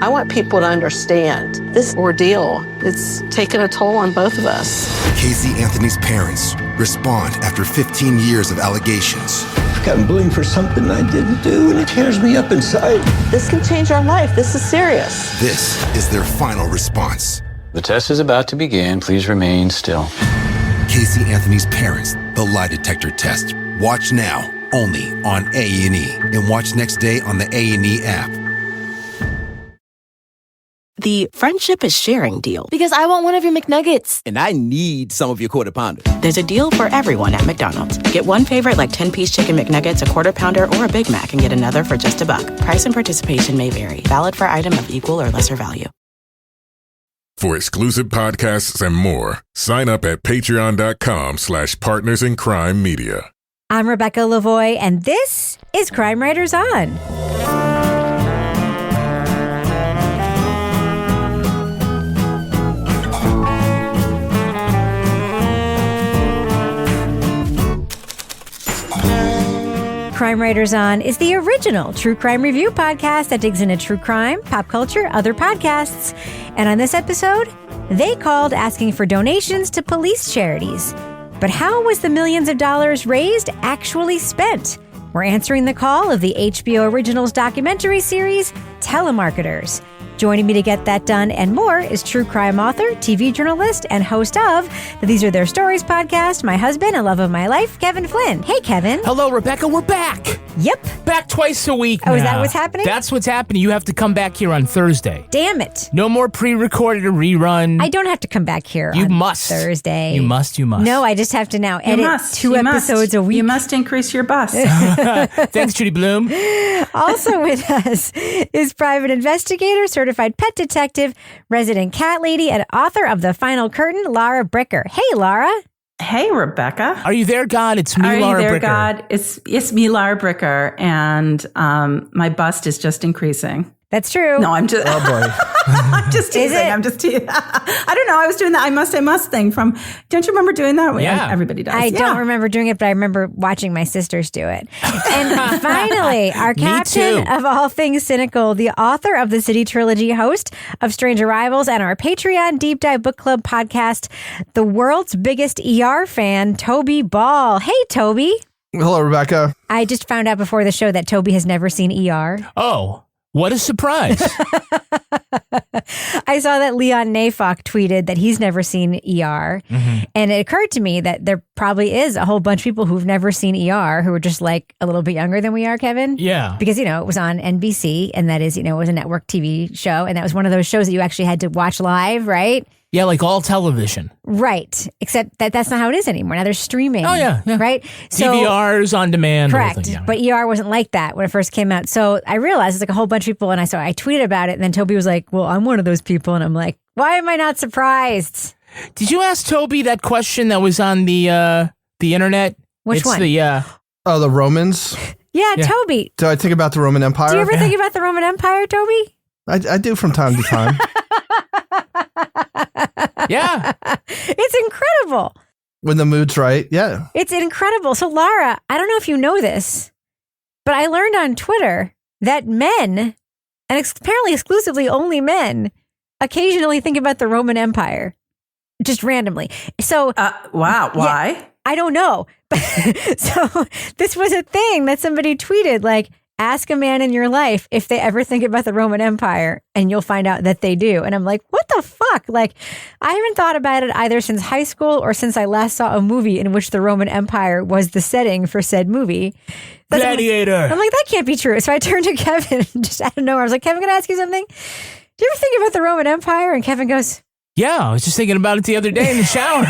I want people to understand this ordeal. It's taken a toll on both of us. Casey Anthony's parents respond after 15 years of allegations. I've gotten blamed for something I didn't do, and it tears me up inside. This can change our life. This is serious. This is their final response. The test is about to begin. Please remain still. Casey Anthony's parents, the lie detector test. Watch now, only on A&E. And watch next day on the A&E app. The friendship is sharing deal. Because I want one of your McNuggets. And I need some of your Quarter Pounder. There's a deal for everyone at McDonald's. Get one favorite like 10-piece chicken McNuggets, a Quarter Pounder, or a Big Mac, and get another for just $1. Price and participation may vary. Valid for item of equal or lesser value. For exclusive podcasts and more, sign up at patreon.com/partnersincrimemedia. I'm Rebecca Lavoie, and this is Crime Writers On. Crime Writers On is the original true crime review podcast that digs into true crime, pop culture, other podcasts. And on this episode, they called asking for donations to police charities. But how was the millions of dollars raised actually spent? We're answering the call of the HBO Originals documentary series, Telemarketers. Joining me to get that done and more is true crime author, TV journalist, and host of the These Are Their Stories podcast, my husband and love of my life, Kevin Flynn. Hey, Kevin. Hello, Rebecca. We're back. Yep. Back twice a week Oh, now. is that what's happening? That's what's happening. You have to come back here on Thursday. Damn it. No more pre-recorded or rerun. I don't have to come back here You on must. Thursday. You must. No, I just have to now edit two episodes a week. You must increase your bus. Thanks, Judy Bloom. Also with us is private investigator, certified pet detective, resident cat lady, and author of The Final Curtain, Laura Bricker. Hey, Laura. Hey, Rebecca. Are you there, God? It's me, Laura Are you there, Bricker. God? It's me, Laura Bricker, and my bust is just increasing. That's true. No, I'm just. Oh, boy. I'm just teasing. Is it? I'm just teasing. I don't know. I was doing that I must thing from. Don't you remember doing that? Yeah. Everybody does. I don't remember doing it, but I remember watching my sisters do it. And finally, our captain of all things cynical, the author of the City Trilogy, host of Strange Arrivals, and our Patreon Deep Dive Book Club podcast, the world's biggest ER fan, Toby Ball. Hey, Toby. Hello, Rebecca. I just found out before the show that Toby has never seen ER. Oh, what a surprise. I saw that Leon Neyfakh tweeted that he's never seen ER. Mm-hmm. And it occurred to me that there probably is a whole bunch of people who've never seen ER who are just like a little bit younger than we are, Kevin. Yeah. Because, it was on NBC, and that is, it was a network TV show. And that was one of those shows that you actually had to watch live, right? Yeah, like all television. Right. Except that's not how it is anymore. Now there's streaming. Oh, yeah. Right? So, DVRs on demand. Correct. Yeah. But ER wasn't like that when it first came out. So I realized it's like a whole bunch of people, and I tweeted about it, and then Toby was like, well, I'm one of those people. And I'm like, why am I not surprised? Did you ask Toby that question that was on the internet? Which one? The Romans. Yeah, Toby. Do I think about the Roman Empire? Do you ever think about the Roman Empire, Toby? I do from time to time. Yeah. It's incredible. When the mood's right, yeah. It's incredible. So, Laura, I don't know if you know this, but I learned on Twitter that men, and apparently exclusively only men, occasionally think about the Roman Empire. Just randomly. So, wow. Why? Yeah, I don't know. So, this was a thing that somebody tweeted, like, ask a man in your life if they ever think about the Roman Empire, and you'll find out that they do. And I'm like, what the fuck? Like, I haven't thought about it either since high school or since I last saw a movie in which the Roman Empire was the setting for said movie. Gladiator. I'm like, that can't be true. So I turned to Kevin just out of nowhere. I was like, Kevin, can I ask you something? Do you ever think about the Roman Empire? And Kevin goes, yeah, I was just thinking about it the other day in the shower.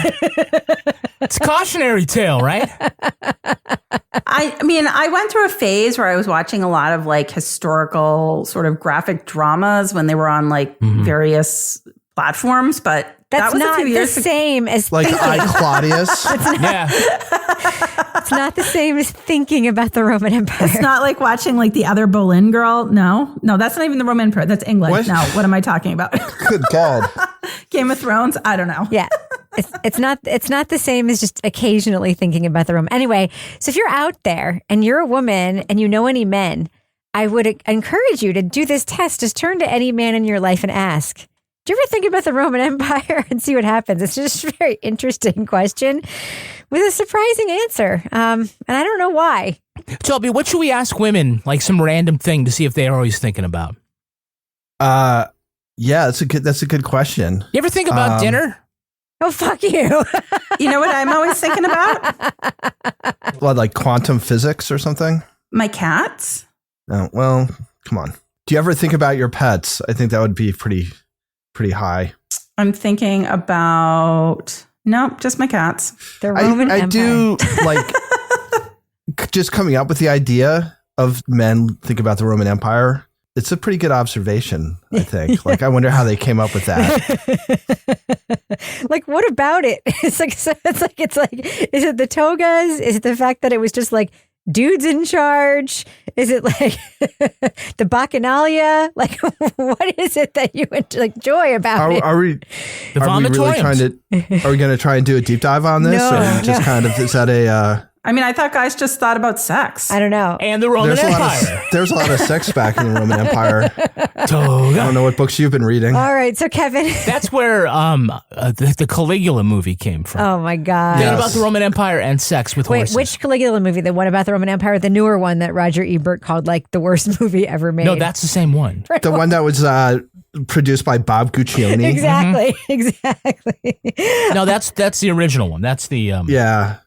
It's a cautionary tale, right? I mean, I went through a phase where I was watching a lot of like historical sort of graphic dramas when they were on like various platforms, but that's that was not a few years the same as like thinking. I, Claudius. It's not the same as thinking about the Roman Empire. It's not like watching like the other Boleyn girl. No, that's not even the Roman Empire. That's England. What? No, what am I talking about? Good God. Game of Thrones. I don't know. Yeah. It's not the same as just occasionally thinking about the Roman. Anyway, so if you're out there and you're a woman and you know any men, I would encourage you to do this test. Just turn to any man in your life and ask, do you ever think about the Roman Empire, and see what happens? It's just a very interesting question with a surprising answer. And I don't know why. Toby, what should we ask women? Like some random thing to see if they're always thinking about. Yeah, that's a good question. You ever think about dinner? Oh, fuck you. You know what I'm always thinking about? What, like quantum physics or something? My cats. Oh, well, come on. Do you ever think about your pets? I think that would be pretty high. I'm thinking about, nope, just my cats. The Roman Empire. I do like just coming up with the idea of men think about the Roman Empire. It's a pretty good observation, I think. Like, I wonder how they came up with that. Like, what about it? It's like, is it the togas? Is it the fact that it was just like dudes in charge? Is it like the bacchanalia? Like, what is it that you enjoy about it? Are we really trying to? Are we going to try and do a deep dive on this, or just kind of is that a? I mean, I thought guys just thought about sex. I don't know. And the Roman Empire. There's a lot of sex back in the Roman Empire. Toga. I don't know what books you've been reading. All right, so Kevin. That's where the Caligula movie came from. Oh my God. Yes. About the Roman Empire and sex with horses. Which Caligula movie? The one about the Roman Empire, the newer one that Roger Ebert called like the worst movie ever made. No, that's the same one. The one that was produced by Bob Guccione. Exactly. No, that's the original one. That's the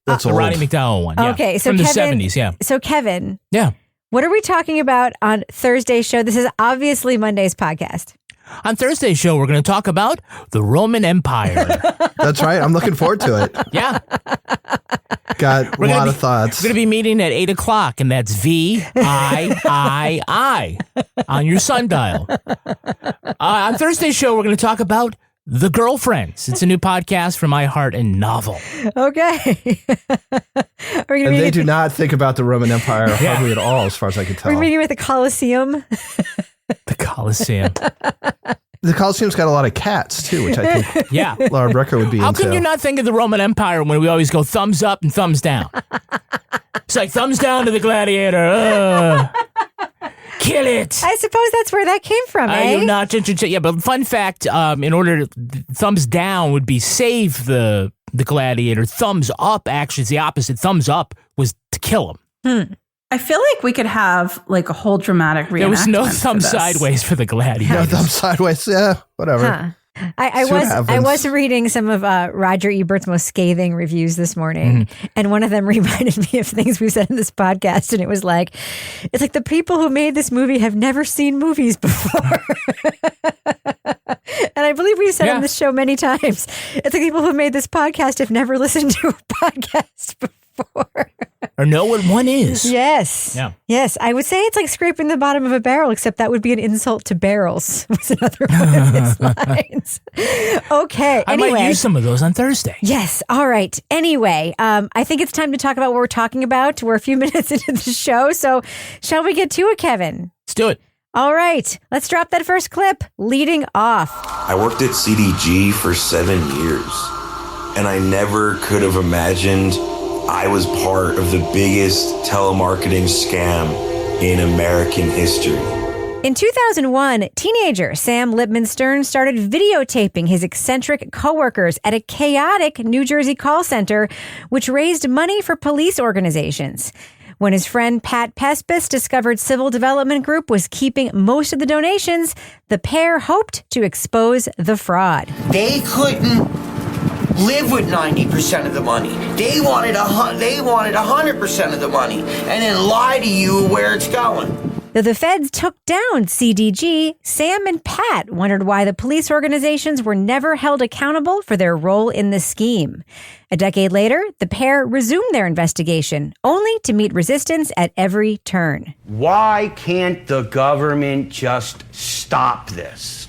that's the old. Roddy McDowell one. Yeah. Okay, so from Kevin, the 70s. Yeah. So Kevin, yeah. What are we talking about on Thursday's show? This is obviously Monday's podcast. On Thursday's show, we're going to talk about the Roman Empire. That's right. I'm looking forward to it. Yeah. Got a lot of thoughts. We're going to be meeting at 8 o'clock, and that's VIII on your sundial. On Thursday's show, we're going to talk about The Girlfriends. It's a new podcast from iHeart and Novel. Okay. And they do not think about the Roman Empire hardly at all, as far as I can tell. We're meeting at the Colosseum. The Colosseum. The Colosseum's got a lot of cats, too, which I think Laura Brecker would be How into. come you not think of the Roman Empire when we always go thumbs up and thumbs down? It's like thumbs down to the gladiator. Kill it. I suppose that's where that came from, Are you not interested? Yeah, but fun fact, in order to, thumbs down would be save the gladiator. Thumbs up, actually, is the opposite. Thumbs up was to kill him. I feel like we could have like a whole dramatic reenactment. There was no thumb sideways for the gladiator. No thumb sideways. Yeah, whatever. Huh. I was reading some of Roger Ebert's most scathing reviews this morning, and one of them reminded me of things we've said in this podcast, and it's like the people who made this movie have never seen movies before. And I believe we've said on this show many times, it's like people who made this podcast have never listened to a podcast before. Or know what one is. Yes. Yeah. Yes. I would say it's like scraping the bottom of a barrel, except that would be an insult to barrels, was another one of his lines. Okay. I might use some of those on Thursday. Yes. All right. Anyway, I think it's time to talk about what we're talking about. We're a few minutes into the show. So shall we get to it, Kevin? Let's do it. All right. Let's drop that first clip. Leading off. I worked at CDG for 7 years, and I never could have imagined I was part of the biggest telemarketing scam in American history. In 2001, teenager Sam Lipman Stern started videotaping his eccentric coworkers at a chaotic New Jersey call center, which raised money for police organizations. When his friend Pat Pespis discovered Civil Development Group was keeping most of the donations, the pair hoped to expose the fraud. They couldn't live with 90% of the money. They wanted 100% of the money, and then lie to you where it's going. Though the feds took down CDG, Sam and Pat wondered why the police organizations were never held accountable for their role in the scheme. A decade later, the pair resumed their investigation, only to meet resistance at every turn. Why can't the government just stop this?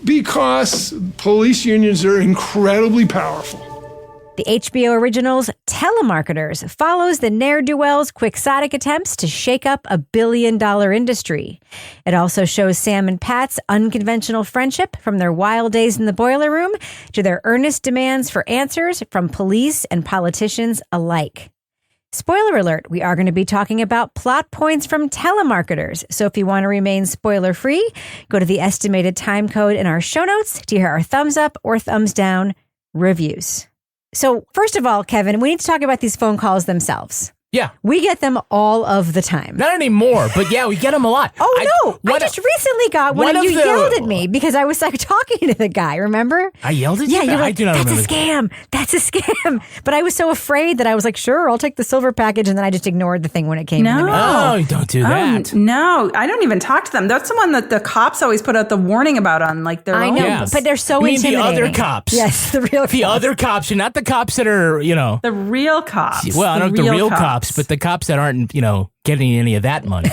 Because police unions are incredibly powerful. The HBO Originals Telemarketers follows the ne'er-do-wells' quixotic attempts to shake up a billion-dollar industry. It also shows Sam and Pat's unconventional friendship from their wild days in the boiler room to their earnest demands for answers from police and politicians alike. Spoiler alert, we are going to be talking about plot points from Telemarketers. So if you want to remain spoiler free, go to the estimated time code in our show notes to hear our thumbs up or thumbs down reviews. So first of all, Kevin, we need to talk about these phone calls themselves. Yeah. We get them all of the time. Not anymore, but yeah, we get them a lot. I just recently got one and you yelled at me because I was like talking to the guy, remember? I yelled at you? Yeah, you're like, I do not that's remember. a scam. That's a scam. But I was so afraid that I was like, sure, I'll take the silver package. And then I just ignored the thing when it came in the mail. Oh, don't do that. No, I don't even talk to them. That's the one that the cops always put out the warning about on like their I own. know, but they're so You mean intimidating. the other cops? Yes, the real cops. The other cops, and not the cops that are, The real cops. Well, I don't know the real cops, but the cops that aren't, getting any of that money.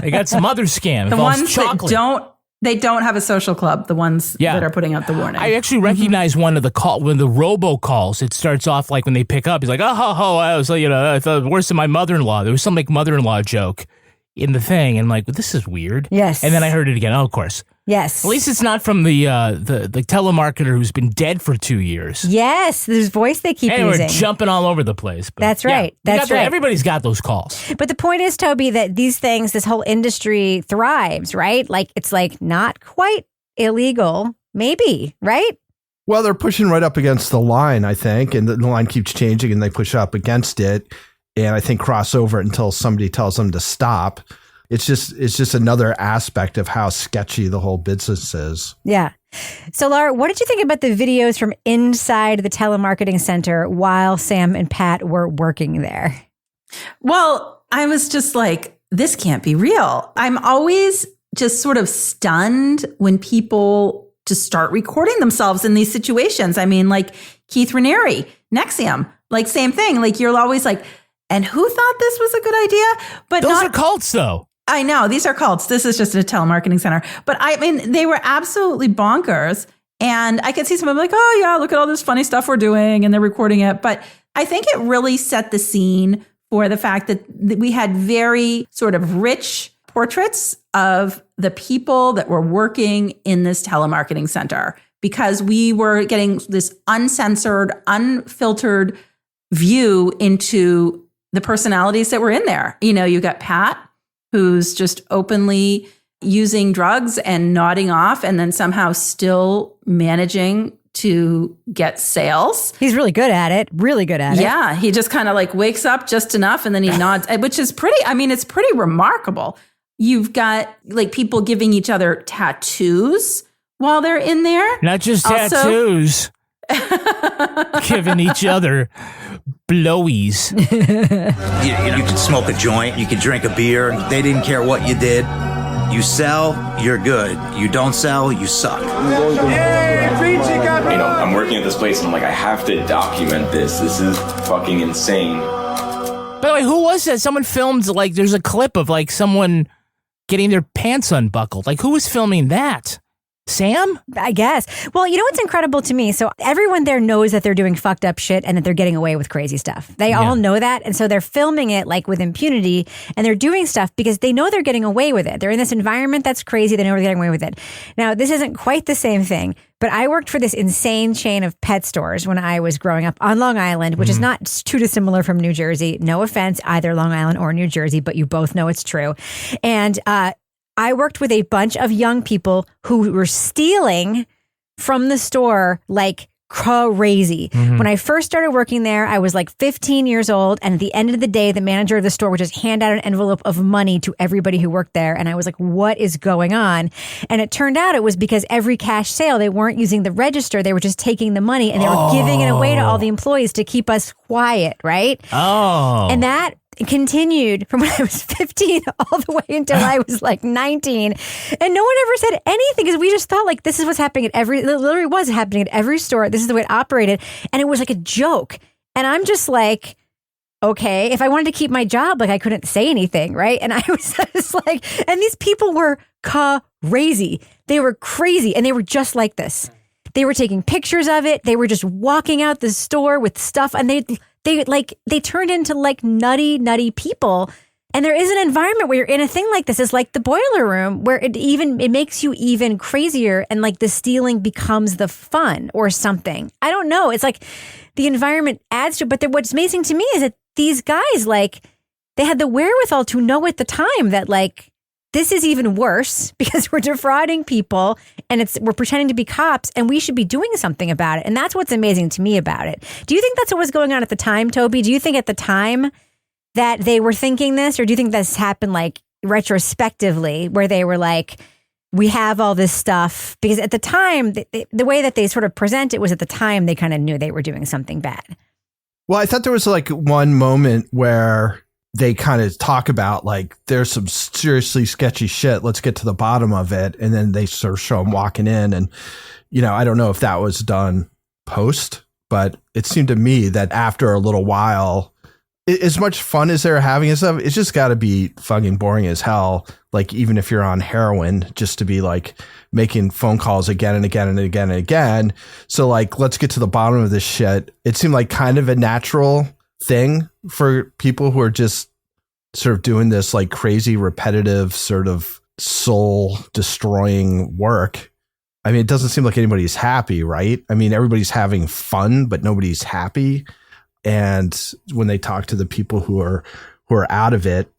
They got some other scam. The Involves ones chocolate. they don't have a social club, the ones that are putting out the warning. I actually recognize one of the when the robo calls. It starts off like when they pick up. He's like, I was I thought worse than my mother-in-law. There was some like mother-in-law joke in the thing, and I'm like, well, this is weird. Yes. And then I heard it again. Oh, of course. Yes. At least it's not from the telemarketer who's been dead for 2 years. Yes, there's voice they keep And using. we're jumping all over the place. But That's right. That's right. Everybody's got those calls. But the point is, Toby, that these things, this whole industry thrives, right? Like, it's like not quite illegal, maybe, right? Well, they're pushing right up against the line, I think, and the line keeps changing and they push up against it. And I think cross over it until somebody tells them to stop. It's just another aspect of how sketchy the whole business is. Yeah. So, Laura, what did you think about the videos from inside the telemarketing center while Sam and Pat were working there? Well, I was just like, this can't be real. I'm always just sort of stunned when people just start recording themselves in these situations. I mean, like Keith Raniere, Nexium, like same thing. Like you're always like, and who thought this was a good idea? But those are cults, though. I know these are cults. This is just a telemarketing center. But I mean, they were absolutely bonkers. And I could see someone like, oh, yeah, look at all this funny stuff we're doing. And they're recording it. But I think it really set the scene for the fact that we had very sort of rich portraits of the people that were working in this telemarketing center, because we were getting this uncensored, unfiltered view into the personalities that were in there. You got Pat, who's just openly using drugs and nodding off and then somehow still managing to get sales. He's really good at it. Really good at it. Yeah. He just kind of like wakes up just enough and then he nods, which is it's pretty remarkable. You've got like people giving each other tattoos while they're in there. Not just tattoos. Giving each other blowies. You can smoke a joint, you can drink a beer. They didn't care what you did. You sell, you're good. You don't sell, you suck. I'm working at this place and I'm like, I have to document this. This is fucking insane. By the way, who was that? Someone filmed, like, there's a clip of, like, someone getting their pants unbuckled. Like, who was filming that? Sam? I guess. Well, you know what's incredible to me? So everyone there knows that they're doing fucked up shit and that they're getting away with crazy stuff. They all know that. And so they're filming it like with impunity and they're doing stuff because they know they're getting away with it. They're in this environment that's crazy. They know they're getting away with it. Now, this isn't quite the same thing, but I worked for this insane chain of pet stores when I was growing up on Long Island, which is not too dissimilar from New Jersey. No offense, either Long Island or New Jersey, but you both know it's true. And, I worked with a bunch of young people who were stealing from the store like crazy. Mm-hmm. When I first started working there, I was like 15 years old. And at the end of the day, the manager of the store would just hand out an envelope of money to everybody who worked there. And I was like, what is going on? And it turned out it was because every cash sale, they weren't using the register. They were just taking the money and they were giving it away to all the employees to keep us quiet, right? Oh. And that continued from when I was 15 all the way until I was like 19. And no one ever said anything because we just thought like this is what's happening at it literally was happening at every store. This is the way it operated. And it was like a joke. And I'm just like, okay, if I wanted to keep my job, like I couldn't say anything, right? And I was just like, and these people were crazy. They were crazy and they were just like this. They were taking pictures of it. They were just walking out the store with stuff and they turned into like nutty people. And there is an environment where you're in a thing like this. It's like the boiler room where it makes you even crazier and like the stealing becomes the fun or something. I don't know. It's like the environment adds to it. But what's amazing to me is that these guys, like, they had the wherewithal to know at the time that, like, this is even worse because we're defrauding people and we're pretending to be cops and we should be doing something about it. And that's what's amazing to me about it. Do you think that's what was going on at the time, Toby? Do you think at the time that they were thinking this, or do you think this happened like retrospectively where they were like, we have all this stuff? Because at the time, the way that they sort of present it was at the time they kind of knew they were doing something bad. Well, I thought there was like one moment where they kind of talk about like, there's some seriously sketchy shit. Let's get to the bottom of it. And then they sort of show them walking in. And, you know, I don't know if that was done post, but it seemed to me that after a little while, as much fun as they're having and stuff, it's just got to be fucking boring as hell. Like, even if you're on heroin, just to be like making phone calls again and again and again and again. So like, let's get to the bottom of this shit. It seemed like kind of a natural thing for people who are just sort of doing this like crazy repetitive sort of soul destroying work. I mean, it doesn't seem like anybody's happy, right? I mean, everybody's having fun, but nobody's happy. And when they talk to the people who are out of it.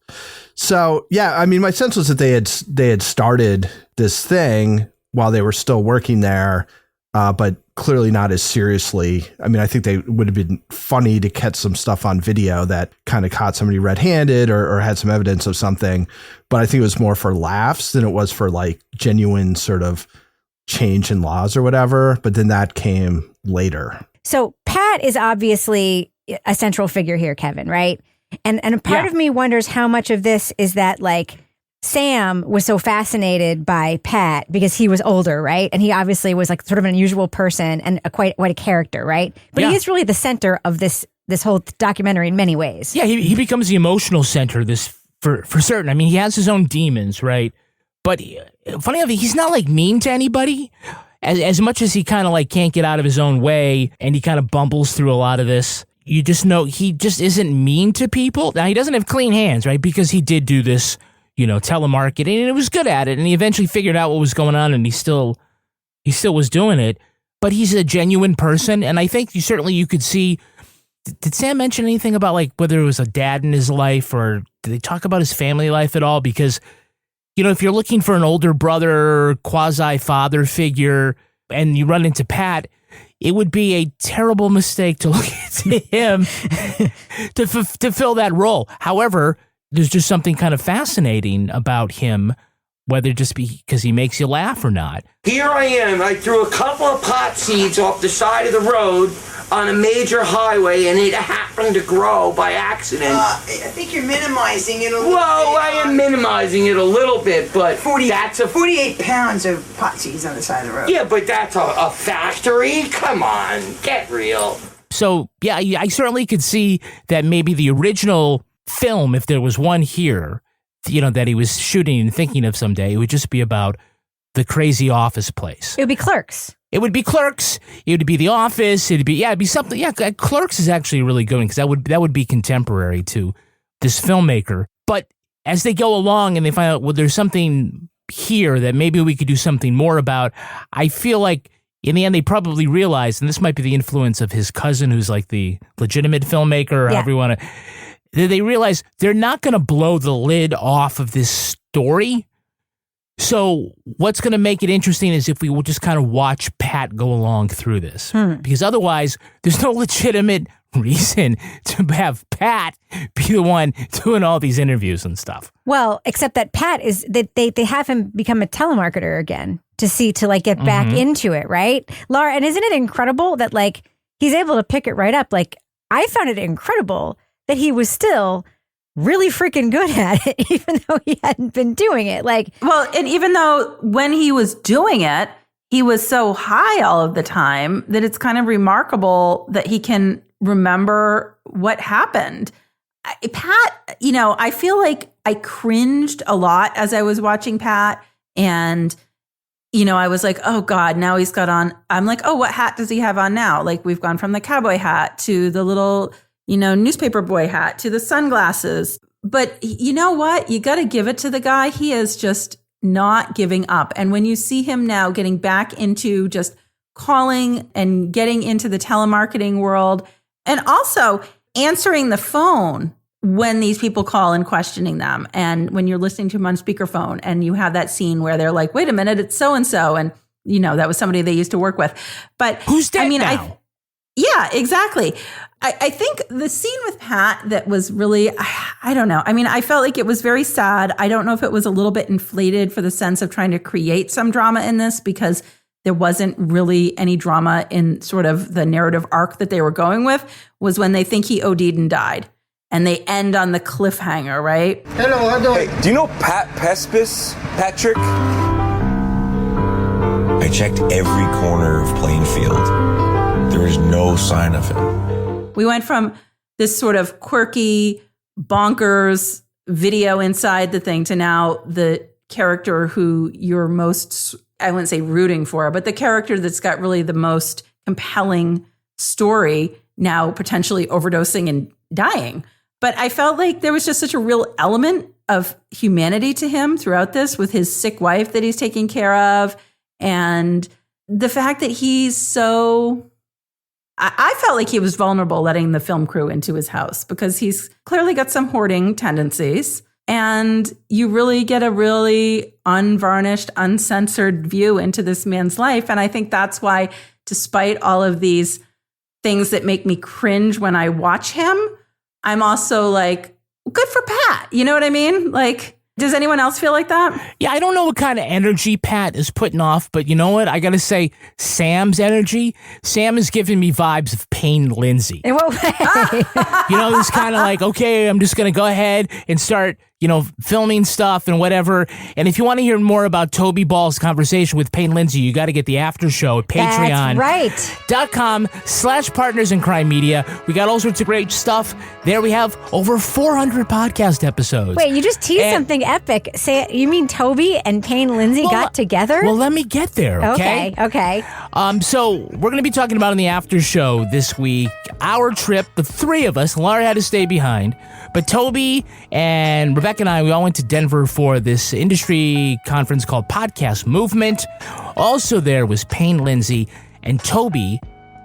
So, yeah, I mean, my sense was that they had started this thing while they were still working there, but clearly not as seriously. I mean, I think they would have been funny to catch some stuff on video that kind of caught somebody red-handed or had some evidence of something. But I think it was more for laughs than it was for like genuine sort of change in laws or whatever. But then that came later. So Pat is obviously a central figure here, Kevin, right? And a part of me wonders how much of this is that like Sam was so fascinated by Pat because he was older, right? And he obviously was like sort of an unusual person and quite a character, right? But he is really the center of this whole documentary in many ways. Yeah, he becomes the emotional center for certain. I mean, he has his own demons, right? But funny enough, he's not like mean to anybody. As much as he kind of like can't get out of his own way and he kind of bumbles through a lot of this, you just know he just isn't mean to people. Now, he doesn't have clean hands, right? Because he did do this, you know, telemarketing, and he was good at it, and he eventually figured out what was going on, and he still was doing it. But he's a genuine person, and I think you could see. Did Sam mention anything about like whether it was a dad in his life, or did they talk about his family life at all? Because, you know, if you're looking for an older brother, quasi-father figure, and you run into Pat, it would be a terrible mistake to look to him to fill that role. However, there's just something kind of fascinating about him, whether just because he makes you laugh or not. Here I am. I threw a couple of pot seeds off the side of the road on a major highway, and it happened to grow by accident. I think you're minimizing it a little bit. Well, I am minimizing it a little bit, but 48 pounds of pot seeds on the side of the road. Yeah, but that's a factory? Come on, get real. So, yeah, I certainly could see that maybe the original film, if there was one here, you know, that he was shooting and thinking of someday, it would just be about the crazy office place. It would be Clerks. It would be Clerks. It would be The Office. It'd be something. Yeah, Clerks is actually really good because that would be contemporary to this filmmaker. But as they go along and they find out, well, there's something here that maybe we could do something more about, I feel like in the end they probably realized, and this might be the influence of his cousin who's like the legitimate filmmaker or however you want to, they realize they're not going to blow the lid off of this story. So what's going to make it interesting is if we will just kind of watch Pat go along through this. Because otherwise, there's no legitimate reason to have Pat be the one doing all these interviews and stuff. Well, except that Pat is, they have him become a telemarketer again to like get back into it, right? Laura, and isn't it incredible that like he's able to pick it right up? Like, I found it incredible that he was still really freaking good at it, even though he hadn't been doing it. Like, well, and even though when he was doing it, he was so high all of the time that it's kind of remarkable that he can remember what happened. Pat, you know, I feel like I cringed a lot as I was watching Pat, and you know, I was like, oh God, now he's got on, I'm like, oh, what hat does he have on now? Like, we've gone from the cowboy hat to the little, you know, newspaper boy hat to the sunglasses. But you know what? You got to give it to the guy. He is just not giving up. And when you see him now getting back into just calling and getting into the telemarketing world, and also answering the phone when these people call and questioning them. And when you're listening to them on speakerphone and you have that scene where they're like, wait a minute, it's so-and-so. And, you know, that was somebody they used to work with. But who's dead now? Yeah, exactly. I think the scene with Pat that was really, I don't know. I mean, I felt like it was very sad. I don't know if it was a little bit inflated for the sense of trying to create some drama in this, because there wasn't really any drama in sort of the narrative arc that they were going with, was when they think he OD'd and died. And they end on the cliffhanger, right? Hello, hey, do you know Pat Pespis, Patrick? I checked every corner of Plainfield. There is no sign of him. We went from this sort of quirky, bonkers video inside the thing to now the character who you're most, I wouldn't say rooting for, but the character that's got really the most compelling story now potentially overdosing and dying. But I felt like there was just such a real element of humanity to him throughout this, with his sick wife that he's taking care of. And the fact that he's so, I felt like he was vulnerable letting the film crew into his house, because he's clearly got some hoarding tendencies. And you really get a really unvarnished, uncensored view into this man's life. And I think that's why, despite all of these things that make me cringe when I watch him, I'm also like, good for Pat. You know what I mean? Like, does anyone else feel like that? Yeah, I don't know what kind of energy Pat is putting off, but you know what? I got to say, Sam's energy, Sam is giving me vibes of Payne Lindsay. In what way? You know, it's kind of like, okay, I'm just going to go ahead and start, you know, filming stuff and whatever. And if you want to hear more about Toby Ball's conversation with Payne Lindsay, you got to get the after show at patreon.com/partners in crime media. We got all sorts of great stuff. There we have over 400 podcast episodes. Wait, you just teased something epic. Say, you mean Toby and Payne Lindsay got together? Well, let me get there, okay? Okay. So we're going to be talking about in the after show this week, our trip, the three of us. Laura had to stay behind, but Toby and Rebecca and I, we all went to Denver for this industry conference called Podcast Movement. Also there was Payne Lindsay and Toby,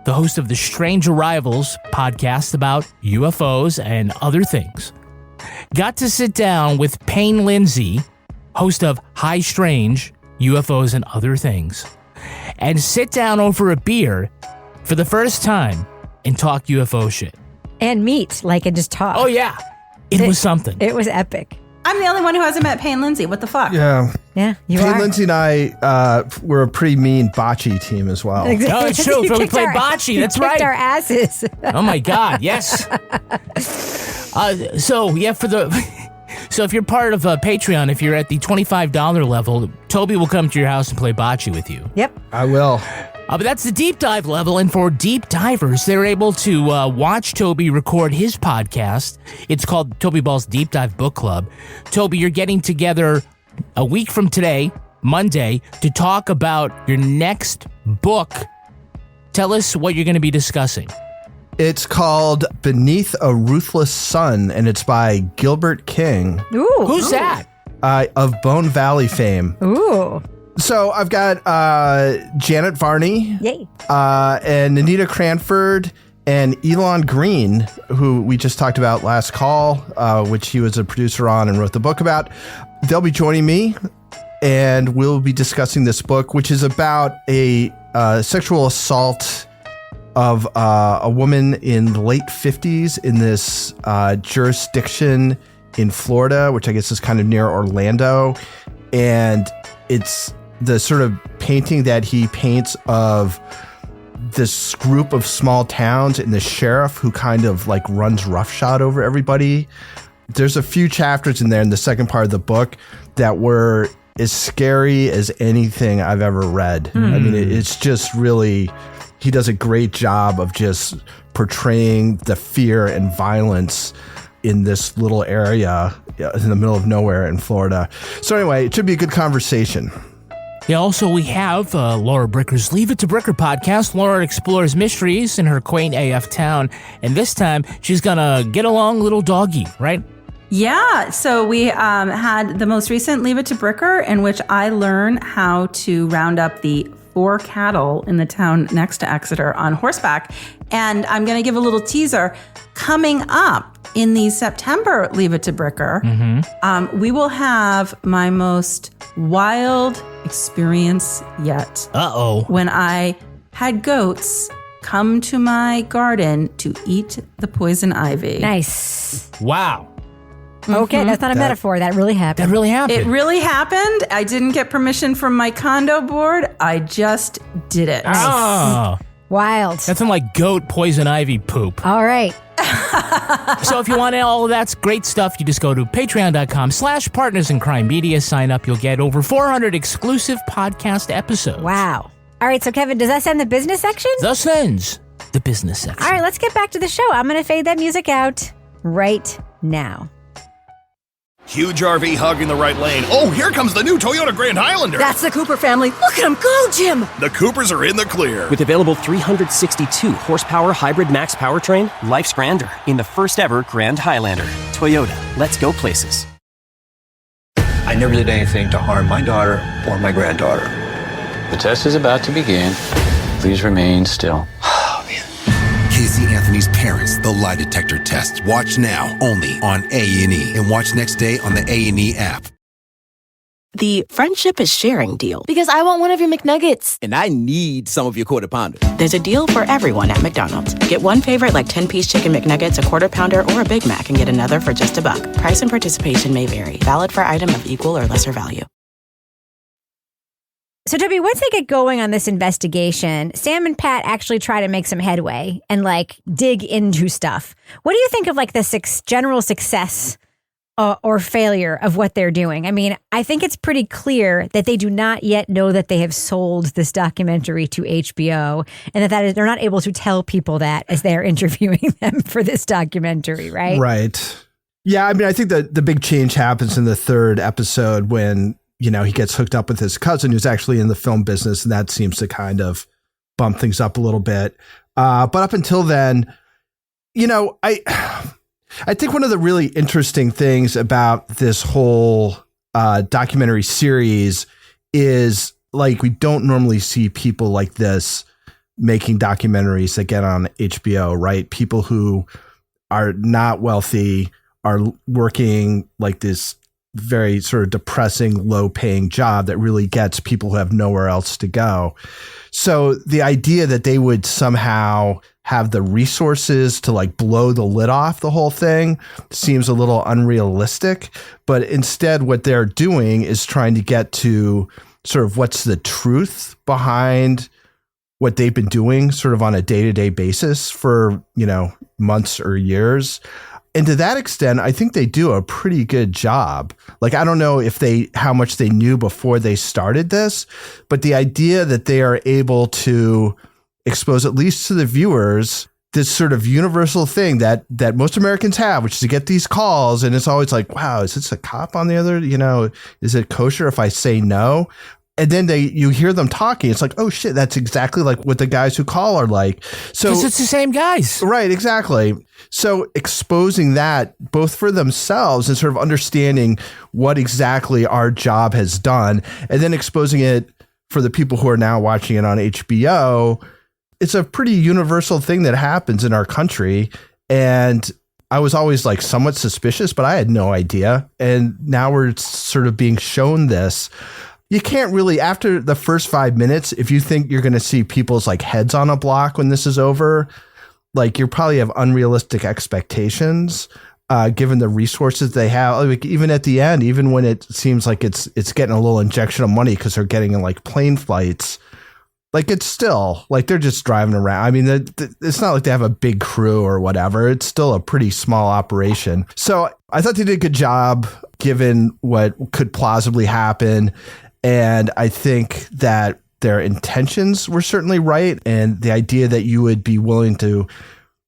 the host of the Strange Arrivals podcast about UFOs and other things. Got to sit down with Payne Lindsay, host of High Strange, UFOs and Other Things, and sit down over a beer for the first time and talk UFO shit. And meet, like, and just talk. Oh, yeah. It was something. It was epic. I'm the only one who hasn't met Payne Lindsay. What the fuck? Yeah. Yeah, you Payne are. Lindsay and I were a pretty mean bocce team as well. Exactly. Oh, it's true. We played bocce. That's right. Kicked our asses. Oh, my God. Yes. So if you're part of Patreon, if you're at the $25 level, Toby will come to your house and play bocce with you. Yep. I will. But that's the deep dive level, and for deep divers, they're able to watch Toby record his podcast. It's called Toby Ball's Deep Dive Book Club. Toby, you're getting together a week from today, Monday, to talk about your next book. Tell us what you're going to be discussing. It's called Beneath a Ruthless Sun, and it's by Gilbert King. Ooh. Who's that? Of Bone Valley fame. Ooh. So I've got Janet Varney. Yay. And Anita Cranford and Elon Green, who we just talked about last call, which he was a producer on and wrote the book about. They'll be joining me, and we'll be discussing this book, which is about a sexual assault of a woman in the late 50s in this jurisdiction in Florida, which I guess is kind of near Orlando. And it's the sort of painting that he paints of this group of small towns and the sheriff who kind of like runs roughshod over everybody. There's a few chapters in there in the second part of the book that were as scary as anything I've ever read. I mean, it's just really, he does a great job of just portraying the fear and violence in this little area in the middle of nowhere in Florida. So anyway, it should be a good conversation. Yeah, also we have Laura Bricker's Leave It to Bricker podcast. Laura explores mysteries in her quaint AF town, and this time she's gonna get along little doggy, right? Yeah, so we had the most recent Leave It to Bricker, in which I learn how to round up the 4 cattle in the town next to Exeter on horseback. And I'm going to give a little teaser. Coming up in the September Leave It to Bricker, we will have my most wild experience yet. Uh-oh. When I had goats come to my garden to eat the poison ivy. Nice. Wow. Okay, that's not a metaphor. That really happened. That really happened. It really happened. I didn't get permission from my condo board. I just did it. Oh. Wild. That's some like goat poison ivy poop. All right. So if you want all of that great stuff, you just go to patreon.com/Partners in Crime Media. Sign up. You'll get over 400 exclusive podcast episodes. Wow. All right, so Kevin, does that send the business section? Thus ends the business section. All right, let's get back to the show. I'm going to fade that music out right now. Huge RV hogging the right lane. Oh, here comes the new Toyota Grand Highlander. That's the Cooper family. Look at them go, Jim. The Coopers are in the clear. With available 362 horsepower hybrid max powertrain, life's grander in the first ever Grand Highlander. Toyota, let's go places. I never did anything to harm my daughter or my granddaughter. The test is about to begin. Please remain still. Casey Anthony's Parents, the lie detector test. Watch now, only on A&E. And watch next day on the A&E app. The friendship is sharing deal. Because I want one of your McNuggets. And I need some of your Quarter Pounders. There's a deal for everyone at McDonald's. Get one favorite like 10-piece chicken McNuggets, a Quarter Pounder, or a Big Mac and get another for just $1. Price and participation may vary. Valid for item of equal or lesser value. So, Toby, once they get going on this investigation, Sam and Pat actually try to make some headway and dig into stuff. What do you think of the general success or failure of what they're doing? I mean, I think it's pretty clear that they do not yet know that they have sold this documentary to HBO and that they're not able to tell people that as they're interviewing them for this documentary, right? Right. Yeah, I mean, I think that the big change happens in the 3rd episode when he gets hooked up with his cousin who's actually in the film business, and that seems to kind of bump things up a little bit. But up until then, I think one of the really interesting things about this whole documentary series is we don't normally see people like this making documentaries that get on HBO, right? People who are not wealthy are working this very sort of depressing, low-paying job that really gets people who have nowhere else to go. So the idea that they would somehow have the resources to blow the lid off the whole thing seems a little unrealistic. But instead, what they're doing is trying to get to sort of what's the truth behind what they've been doing sort of on a day-to-day basis for, months or years. And to that extent, I think they do a pretty good job. I don't know how much they knew before they started this, but the idea that they are able to expose, at least to the viewers, this sort of universal thing that most Americans have, which is to get these calls. And it's always wow, is this a cop on the other? Is it kosher if I say no? And then you hear them talking. It's oh shit, that's exactly what the guys who call are like. So because it's the same guys. Right, exactly. So exposing that both for themselves and sort of understanding what exactly our job has done, and then exposing it for the people who are now watching it on HBO, it's a pretty universal thing that happens in our country. And I was always somewhat suspicious, but I had no idea. And now we're sort of being shown this. You can't really, after the first 5 minutes, if you think you're going to see people's heads on a block when this is over, you probably have unrealistic expectations, given the resources they have. Even at the end, even when it seems like it's getting a little injection of money because they're getting in plane flights, it's still they're just driving around. I mean, it's not like they have a big crew or whatever. It's still a pretty small operation. So I thought they did a good job given what could plausibly happen. And I think that their intentions were certainly right. And the idea that you would be willing to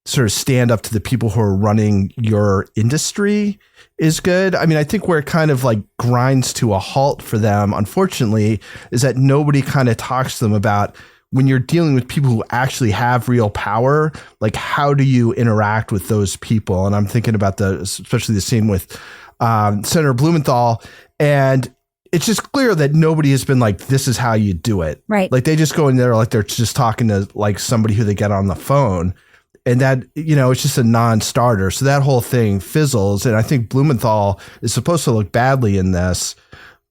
sort of stand up to the people who are running your industry is good. I mean, I think where it kind of grinds to a halt for them, unfortunately, is that nobody kind of talks to them about when you're dealing with people who actually have real power, how do you interact with those people? And I'm thinking about especially the scene with Senator Blumenthal. And it's just clear that nobody has been like, this is how you do it. Right. Like they just go in there like they're just talking to like somebody who they get on the phone. And that, it's just a non-starter. So that whole thing fizzles. And I think Blumenthal is supposed to look badly in this.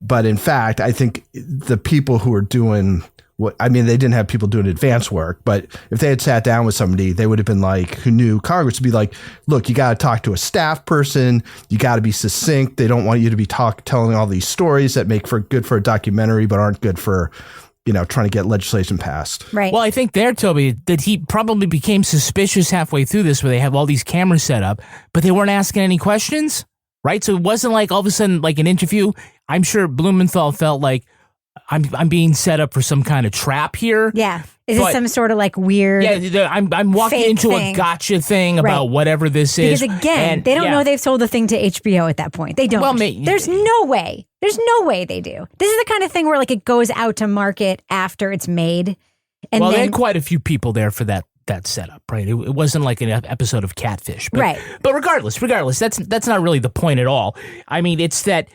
But in fact, I think the people who are doing they didn't have people doing advanced work, but if they had sat down with somebody, they would have been like, who knew Congress would be like, look, you got to talk to a staff person. You got to be succinct. They don't want you to be telling all these stories that make for good for a documentary, but aren't good for, trying to get legislation passed. Right. Well, I think Toby, that he probably became suspicious halfway through this where they have all these cameras set up, but they weren't asking any questions, right? So it wasn't like all of a sudden like an interview. I'm sure Blumenthal felt like, I'm being set up for some kind of trap here. Yeah. Is it some sort of like weird? Yeah, I'm walking into a gotcha thing about whatever this is. Because again, they don't know they've sold the thing to HBO at that point. They don't. Well, there's no way. There's no way they do. This is the kind of thing where like it goes out to market after it's made. And they had quite a few people there for that setup, right? It wasn't like an episode of Catfish. But, right. But regardless, that's not really the point at all. I mean, it's that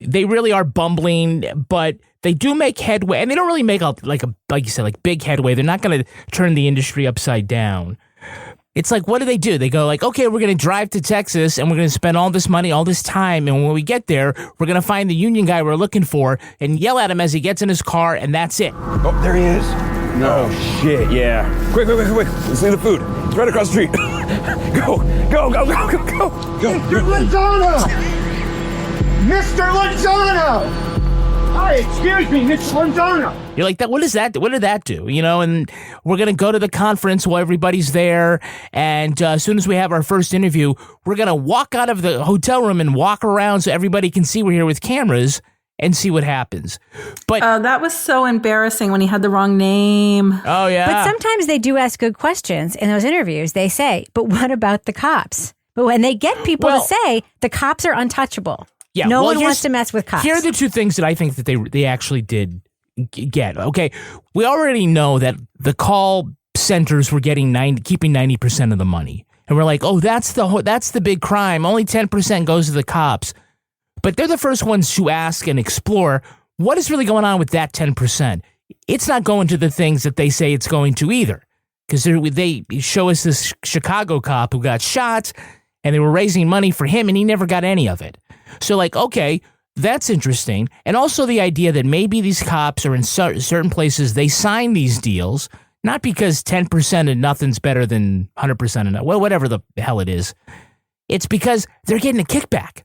they really are bumbling, but they do make headway, and they don't really make like you said, like big headway. They're not going to turn the industry upside down. It's like, what do? They go like, okay, we're going to drive to Texas, and we're going to spend all this money, all this time, and when we get there, we're going to find the union guy we're looking for and yell at him as he gets in his car, and that's it. Oh, there he is. No shit, yeah. Quick. Let's leave the food. It's right across the street. Go. Mr. Lozano! Mr. Lozano! Hi, excuse me, Mr. Lozano. You're like, what is that? What did that do? And we're going to go to the conference while everybody's there. And as soon as we have our first interview, we're going to walk out of the hotel room and walk around so everybody can see we're here with cameras and see what happens. But that was so embarrassing when he had the wrong name. Oh, yeah. But sometimes they do ask good questions in those interviews. They say, but what about the cops? But when they get people to say the cops are untouchable. Yeah, no one wants to mess with cops. Here are the two things that I think that they actually did get. Okay, we already know that the call centers were keeping 90% of the money, and we're like, oh, that's the big crime. Only 10% goes to the cops, but they're the first ones to ask and explore what is really going on with that 10%. It's not going to the things that they say it's going to either, because they show us this Chicago cop who got shot, and they were raising money for him, and he never got any of it. So like, okay, that's interesting. And also the idea that maybe these cops are in certain places, they sign these deals, not because 10% of nothing's better than 100% of nothing, well, whatever the hell it is. It's because they're getting a kickback.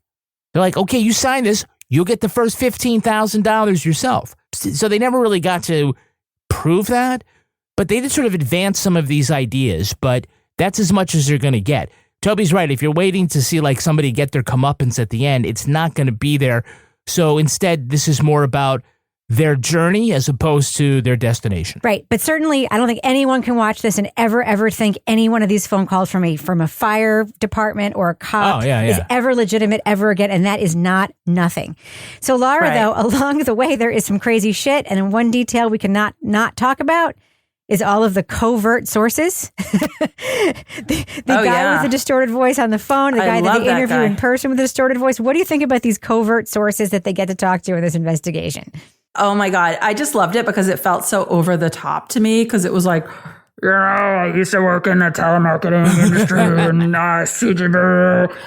They're like, okay, you sign this, you'll get the first $15,000 yourself. So they never really got to prove that, but they did sort of advance some of these ideas, but that's as much as they're going to get. Toby's right. If you're waiting to see like somebody get their comeuppance at the end, it's not going to be there. So instead, this is more about their journey as opposed to their destination. Right. But certainly, I don't think anyone can watch this and ever think any one of these phone calls from a fire department or a cop is ever legitimate ever again. And that is not nothing. So Laura, though, along the way, there is some crazy shit. And in one detail we cannot not talk about is all of the covert sources. the guy with the distorted voice on the phone, the guy that they interview in person with a distorted voice. What do you think about these covert sources that they get to talk to in this investigation? Oh my God. I just loved it because it felt so over the top to me, because it was like, I used to work in the telemarketing industry and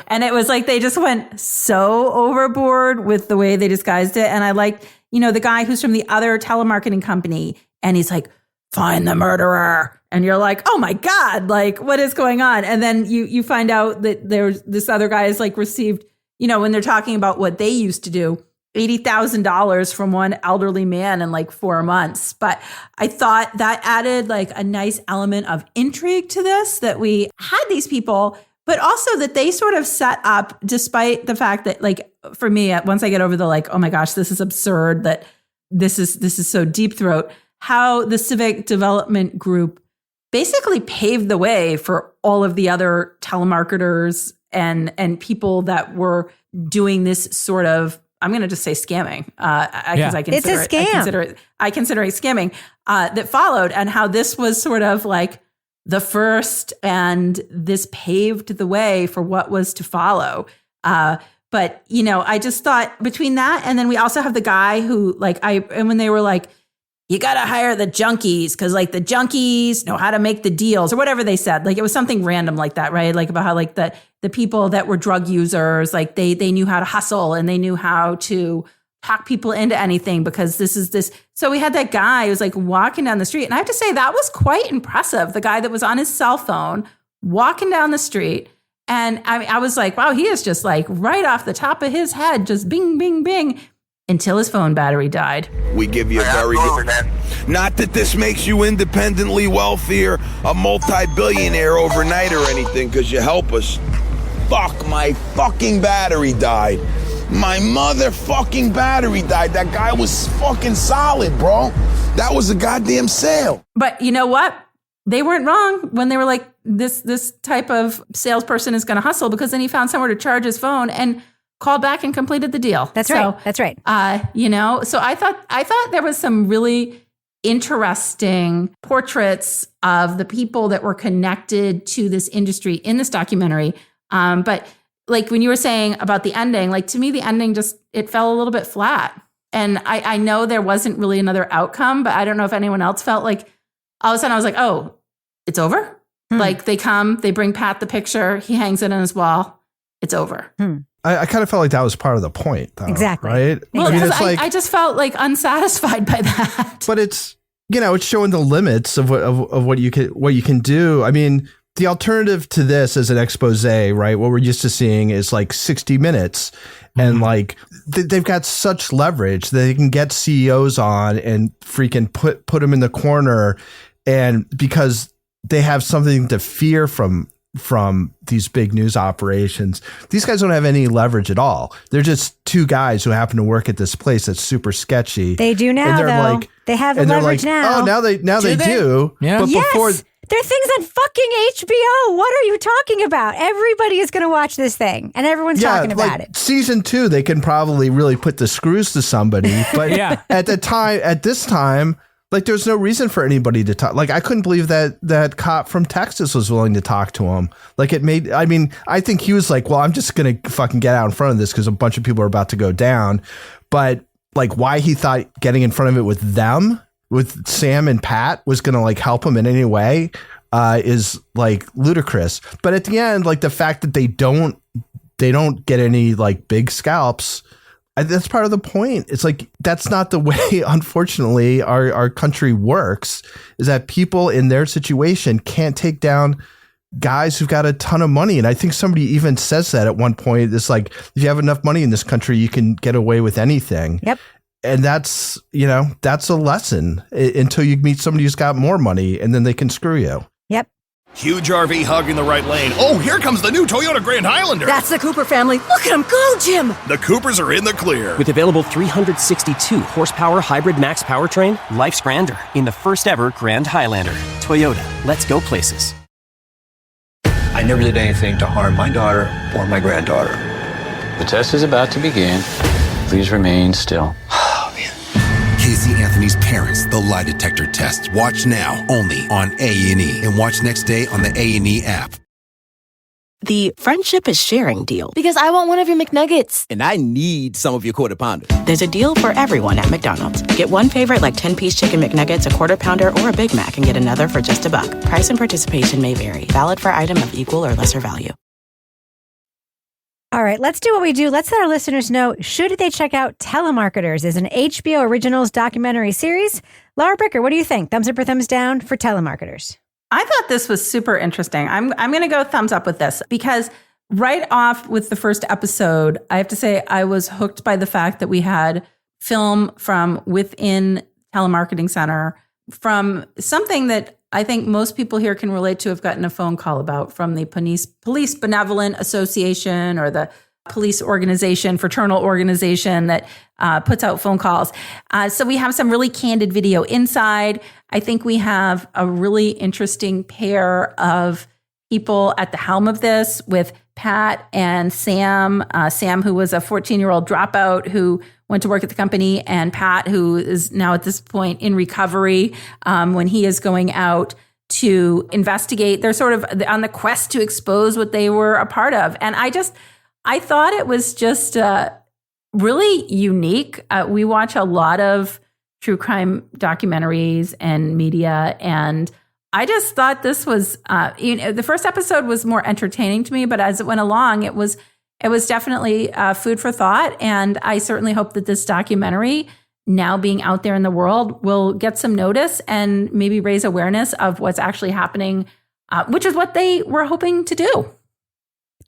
and it was like they just went so overboard with the way they disguised it. And I liked, the guy who's from the other telemarketing company, and he's like, find the murderer. And you're like, oh my God, like what is going on? And then you find out that there's this other guy has like received, when they're talking about what they used to do, $80,000 from one elderly man in like 4 months. But I thought that added like a nice element of intrigue to this, that we had these people, but also that they sort of set up, despite the fact that like, for me, once I get over the like, oh my gosh, this is absurd, that this is so deep throat, how the civic development group basically paved the way for all of the other telemarketers and people that were doing this sort of, I'm going to just say scamming. Because I consider it's a scam. I consider it scamming that followed, and how this was sort of like the first, and this paved the way for what was to follow. But, you know, I just thought between that and then we also have the guy who and when they were like, you got to hire the junkies because like the junkies know how to make the deals or whatever they said. Like it was something random like that, right? Like about how like the people that were drug users, like they knew how to hustle and they knew how to talk people into anything because this is this. So we had that guy who was like walking down the street. And I have to say that was quite impressive. The guy that was on his cell phone walking down the street. And I was like, wow, he is just like right off the top of his head, just bing, bing, bing, until his phone battery died. We give you a very good... Not that this makes you independently wealthier, a multi-billionaire overnight or anything, because you help us. Fuck, my fucking battery died. My motherfucking battery died. That guy was fucking solid, bro. That was a goddamn sale. But you know what? They weren't wrong when they were like, this type of salesperson is going to hustle, because then he found somewhere to charge his phone and called back and completed the deal. That's right. That's right. You know, so I thought there was some really interesting portraits of the people that were connected to this industry in this documentary. But like when you were saying about the ending, like to me, the ending it fell a little bit flat. And I know there wasn't really another outcome, but I don't know if anyone else felt like all of a sudden I was like, oh, it's over. Like they bring Pat the picture, he hangs it on his wall. It's over. I kind of felt like that was part of the point, though. Exactly. Right? Well, I mean, it's like, I just felt like unsatisfied by that. But it's, you know, it's showing the limits of what you can do. I mean, the alternative to this is an expose, right? What we're used to seeing is like 60 Minutes. And like they've got such leverage that they can get CEOs on and freaking put them in the corner. And because they have something to fear from these big news operations, these guys don't have any leverage at all. They're just two guys who happen to work at this place that's super sketchy. They do now, and they're though. Like, they have the leverage now. Oh, now they do. Yeah. But yes. before, there are things on fucking HBO. What are you talking about? Everybody is going to watch this thing, and everyone's talking about it. Season 2, they can probably really put the screws to somebody. But at this time, like there's no reason for anybody to talk. Like I couldn't believe that cop from Texas was willing to talk to him. Like I think he was like, well, I'm just going to fucking get out in front of this because a bunch of people are about to go down. But like why he thought getting in front of it with them, with Sam and Pat, was going to like help him in any way is like ludicrous. But at the end, like the fact that they don't get any like big scalps, that's part of the point. It's like, that's not the way, unfortunately, our country works, is that people in their situation can't take down guys who've got a ton of money. And I think somebody even says that at one point. It's like, if you have enough money in this country, you can get away with anything. Yep. And that's a lesson until you meet somebody who's got more money, and then they can screw you. Yep. Huge RV hugging the right lane. Oh, here comes the new Toyota Grand Highlander. That's the Cooper family. Look at them go, Jim. The Coopers are in the clear. With available 362 horsepower hybrid max powertrain, life's grander in the first ever Grand Highlander. Toyota, let's go places. I never did anything to harm my daughter or my granddaughter. The test is about to begin. Please remain still. Casey Anthony's Parents, the lie detector test. Watch now, only on A&E. And watch next day on the A&E app. The friendship is sharing deal. Because I want one of your McNuggets. And I need some of your Quarter Pounders. There's a deal for everyone at McDonald's. Get one favorite like 10-piece chicken McNuggets, a Quarter Pounder, or a Big Mac, and get another for just $1. Price and participation may vary. Valid for item of equal or lesser value. All right, let's do what we do. Let's let our listeners know, should they check out Telemarketers as an HBO Originals documentary series? Laura Bricker, what do you think? Thumbs up or thumbs down for Telemarketers? I thought this was super interesting. I'm going to go thumbs up with this, because right off with the first episode, I have to say I was hooked by the fact that we had film from within Telemarketing Center, from something that I think most people here can relate to, have gotten a phone call about, from the Police Benevolent Association, or the police organization, fraternal organization that puts out phone calls. So we have some really candid video inside. I think we have a really interesting pair of people at the helm of this, with Pat and Sam. Sam, who was a 14-year-old dropout who went to work at the company, and Pat, who is now at this point in recovery when he is going out to investigate. They're sort of on the quest to expose what they were a part of. And I I thought it was just really unique. We watch a lot of true crime documentaries and media, and I just thought this was, the first episode was more entertaining to me, but as it went along, it was definitely food for thought. And I certainly hope that this documentary, now being out there in the world, will get some notice and maybe raise awareness of what's actually happening, which is what they were hoping to do.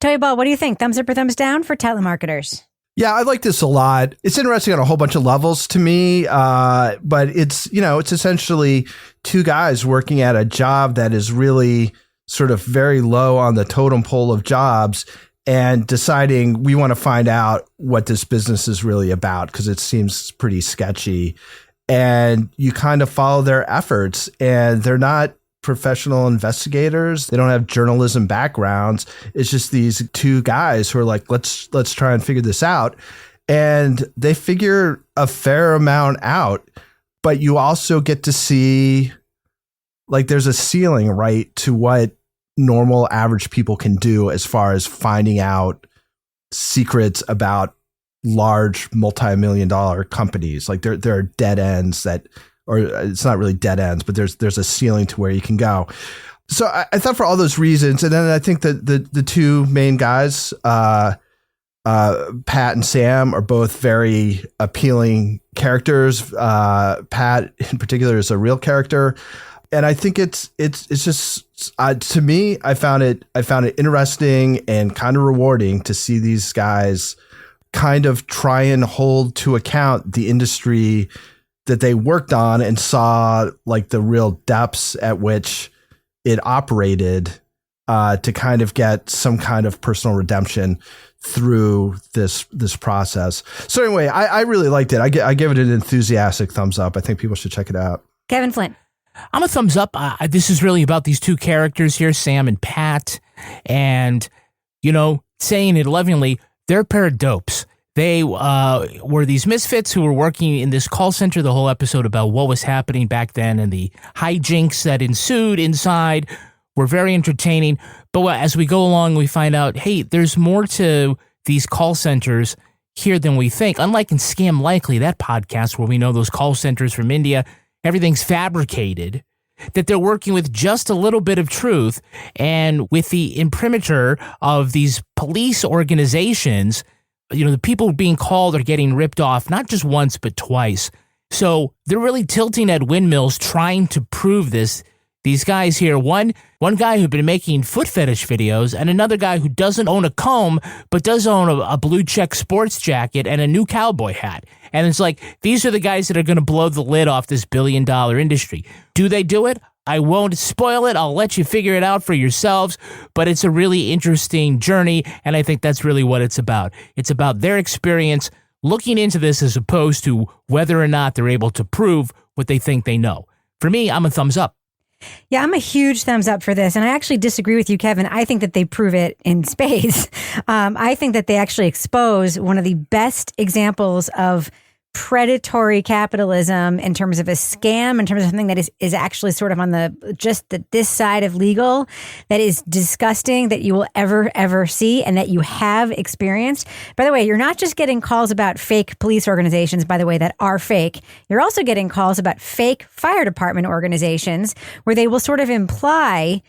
Toya Ball, what do you think? Thumbs up or thumbs down for Telemarketers? Yeah, I like this a lot. It's interesting on a whole bunch of levels to me, but it's essentially two guys working at a job that is really sort of very low on the totem pole of jobs and deciding we want to find out what this business is really about because it seems pretty sketchy. And you kind of follow their efforts, and they're not professional investigators. They don't have journalism backgrounds. It's just these two guys who are like, let's try and figure this out. And they figure a fair amount out, but you also get to see like there's a ceiling, right, to what normal average people can do as far as finding out secrets about large multi-million-dollar companies. Like there are dead ends that, or it's not really dead ends, but there's a ceiling to where you can go. So I thought for all those reasons, and then I think that the two main guys, Pat and Sam, are both very appealing characters. Pat in particular is a real character, and I think it's just to me, I found it interesting and kind of rewarding to see these guys kind of try and hold to account the industry that they worked on and saw like the real depths at which it operated to kind of get some kind of personal redemption through this process. So anyway, I really liked it. I give it an enthusiastic thumbs up. I think people should check it out. Kevin Flint. I'm a thumbs up. This is really about these two characters here, Sam and Pat. And, saying it lovingly, they're a pair of dopes. They were these misfits who were working in this call center the whole episode about what was happening back then, and the hijinks that ensued inside were very entertaining. But as we go along, we find out, hey, there's more to these call centers here than we think. Unlike in Scam Likely, that podcast where we know those call centers from India, everything's fabricated, that they're working with just a little bit of truth. And with the imprimatur of these police organizations, the people being called are getting ripped off, not just once, but twice. So they're really tilting at windmills, trying to prove this. These guys here, one guy who'd been making foot fetish videos, and another guy who doesn't own a comb, but does own a blue check sports jacket and a new cowboy hat. And it's like, these are the guys that are going to blow the lid off this billion-dollar industry. Do they do it? I won't spoil it. I'll let you figure it out for yourselves, but it's a really interesting journey, and I think that's really what it's about. It's about their experience looking into this as opposed to whether or not they're able to prove what they think they know. For me, I'm a thumbs up. Yeah, I'm a huge thumbs up for this. And I actually disagree with you, Kevin. I think that they prove it in spades. I think that they actually expose one of the best examples of predatory capitalism in terms of a scam, in terms of something that is actually sort of on this side of legal, that is disgusting, that you will ever see, and that you have experienced. By the way, you're not just getting calls about fake police organizations, by the way, that are fake. You're also getting calls about fake fire department organizations where they will sort of imply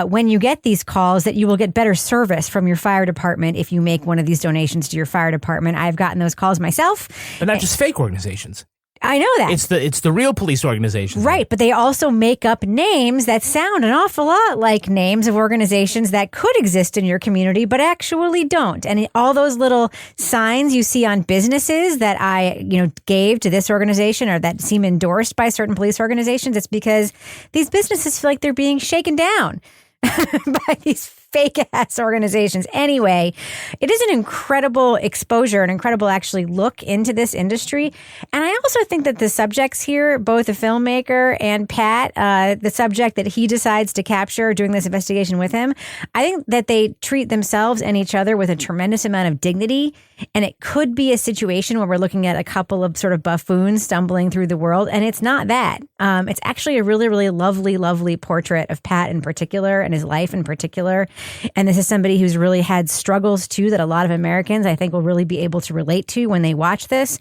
when you get these calls that you will get better service from your fire department if you make one of these donations to your fire department. I've gotten those calls myself. But not just fake organizations. I know that. It's the real police organizations. Right, but they also make up names that sound an awful lot like names of organizations that could exist in your community, but actually don't. And all those little signs you see on businesses that I, gave to this organization or that seem endorsed by certain police organizations, it's because these businesses feel like they're being shaken down by these fake-ass organizations. Anyway, it is an incredible exposure, an incredible actually look into this industry. And I also think that the subjects here, both the filmmaker and Pat, the subject that he decides to capture doing this investigation with him, I think that they treat themselves and each other with a tremendous amount of dignity. And it could be a situation where we're looking at a couple of sort of buffoons stumbling through the world. And it's not that. It's actually a really, really lovely, lovely portrait of Pat in particular and his life in particular. And this is somebody who's really had struggles too that a lot of Americans, I think, will really be able to relate to when they watch this.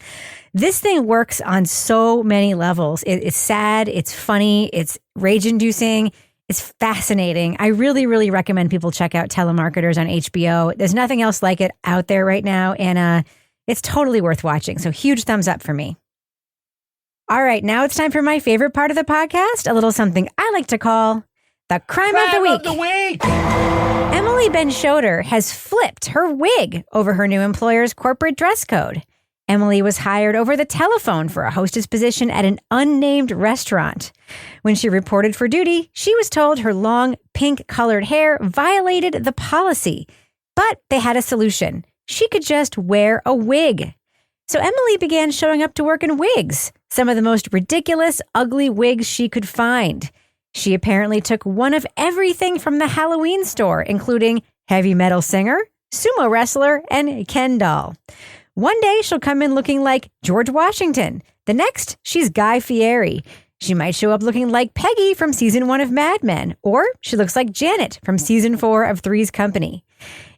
This thing works on so many levels. It's sad, it's funny, it's rage-inducing, it's fascinating. I really, really recommend people check out Telemarketers on HBO. There's nothing else like it out there right now, and it's totally worth watching. So huge thumbs up for me. All right, now it's time for my favorite part of the podcast, a little something I like to call the Crime of the Week. Emily Ben-Shoder has flipped her wig over her new employer's corporate dress code. Emily was hired over the telephone for a hostess position at an unnamed restaurant. When she reported for duty, she was told her long, pink-colored hair violated the policy. But they had a solution. She could just wear a wig. So Emily began showing up to work in wigs, some of the most ridiculous, ugly wigs she could find. She apparently took one of everything from the Halloween store, including heavy metal singer, sumo wrestler, and Ken doll. One day she'll come in looking like George Washington. The next, she's Guy Fieri. She might show up looking like Peggy from season 1 of Mad Men, or she looks like Janet from season 4 of Three's Company.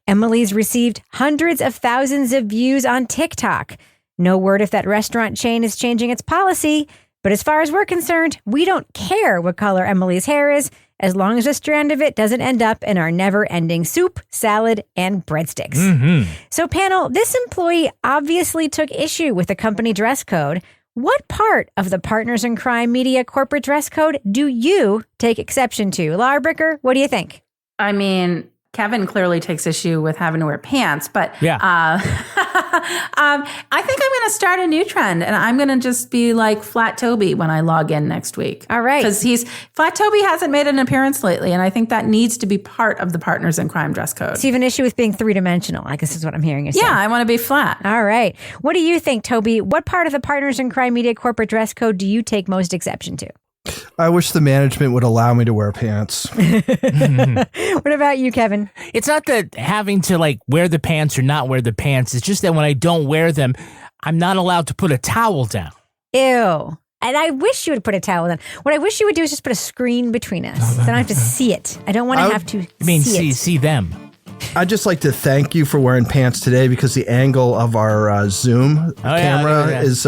Emily's received hundreds of thousands of views on TikTok. No word if that restaurant chain is changing its policy, but as far as we're concerned, we don't care what color Emily's hair is, as long as a strand of it doesn't end up in our never-ending soup, salad, and breadsticks. Mm-hmm. So, panel, this employee obviously took issue with the company dress code. What part of the Partners in Crime Media corporate dress code do you take exception to? Laura Bricker, what do you think? I mean, Kevin clearly takes issue with having to wear pants, but I think I'm going to start a new trend, and I'm going to just be like Flat Toby when I log in next week. All right. Because Flat Toby hasn't made an appearance lately, and I think that needs to be part of the Partners in Crime dress code. So you have an issue with being three-dimensional, I guess is what I'm hearing you say. Yeah, I want to be flat. All right. What do you think, Toby? What part of the Partners in Crime Media corporate dress code do you take most exception to? I wish the management would allow me to wear pants. What about you, Kevin? It's not that having to like wear the pants or not wear the pants. It's just that when I don't wear them, I'm not allowed to put a towel down. Ew. And I wish you would put a towel down. What I wish you would do is just put a screen between us. Then I don't have to see it. I don't want to have to see them. I'd just like to thank you for wearing pants today because the angle of our Zoom camera is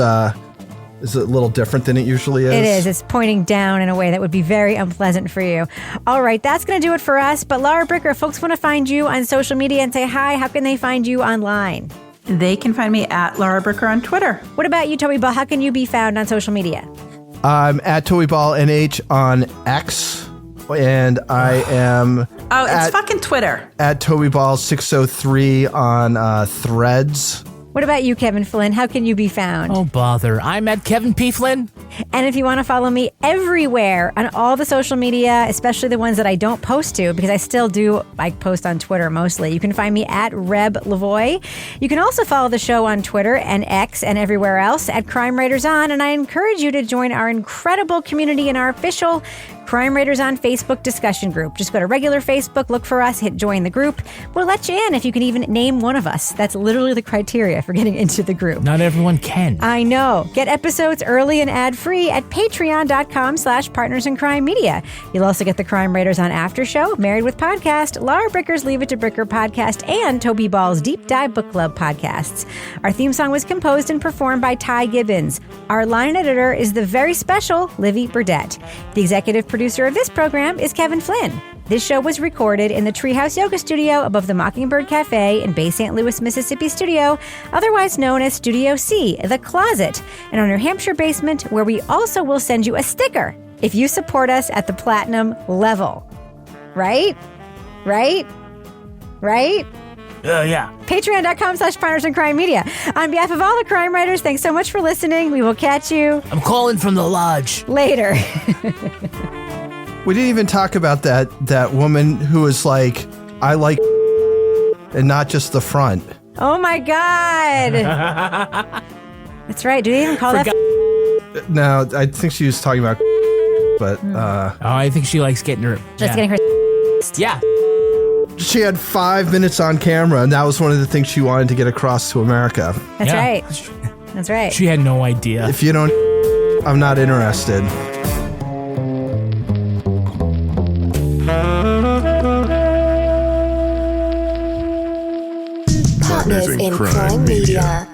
a little different than it usually is. It is. It's pointing down in a way that would be very unpleasant for you. All right, that's going to do it for us. But Laura Bricker, folks want to find you on social media and say hi. How can they find you online? They can find me at Laura Bricker on Twitter. What about you, Toby Ball? How can you be found on social media? I'm at TobyBallNH on X, and I am... Oh, it's fucking Twitter. At TobyBall603 on Threads. What about you, Kevin Flynn? How can you be found? Oh, bother. I'm at Kevin P. Flynn. And if you want to follow me everywhere on all the social media, especially the ones that I don't post to, because I still do, I post on Twitter mostly, you can find me at Reb Lavoie. You can also follow the show on Twitter and X and everywhere else at Crime Writers On. And I encourage you to join our incredible community in our official Crime Writers On Facebook discussion group. Just go to regular Facebook, look for us, hit join the group. We'll let you in if you can even name one of us. That's literally the criteria for getting into the group. Not everyone can. I know. Get episodes early and ad-free at patreon.com/Partners in Crime Media. You'll also get the Crime Writers On After Show, Married with Podcast, Laura Bricker's Leave It to Bricker podcast, and Toby Ball's Deep Dive Book Club podcasts. Our theme song was composed and performed by Ty Gibbons. Our line editor is the very special Livy Burdett. The executive producer of this program is Kevin Flynn. This show was recorded in the Treehouse Yoga Studio above the Mockingbird Cafe in Bay St. Louis, Mississippi studio, otherwise known as Studio C, The Closet, in our New Hampshire basement, where we also will send you a sticker if you support us at the platinum level. Right? Yeah. Patreon.com/Partners in Crime Media. On behalf of all the crime writers, thanks so much for listening. We will catch you. I'm calling from the lodge. Later. We didn't even talk about that woman who was like, I like and not just the front. Oh my God. That's right. Do they even call that? No, I think she was talking about but I think she likes getting her. Just getting her. Yeah. She had 5 minutes on camera, and that was one of the things she wanted to get across to America. That's right. That's right. She had no idea. If you don't, I'm not interested. Partners in Crime Media.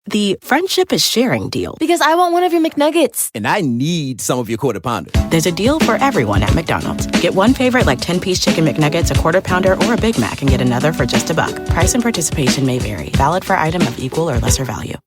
The friendship is sharing deal. Because I want one of your McNuggets. And I need some of your Quarter Pounders. There's a deal for everyone at McDonald's. Get one favorite like 10-piece chicken McNuggets, a Quarter Pounder, or a Big Mac and get another for just $1. Price and participation may vary. Valid for item of equal or lesser value.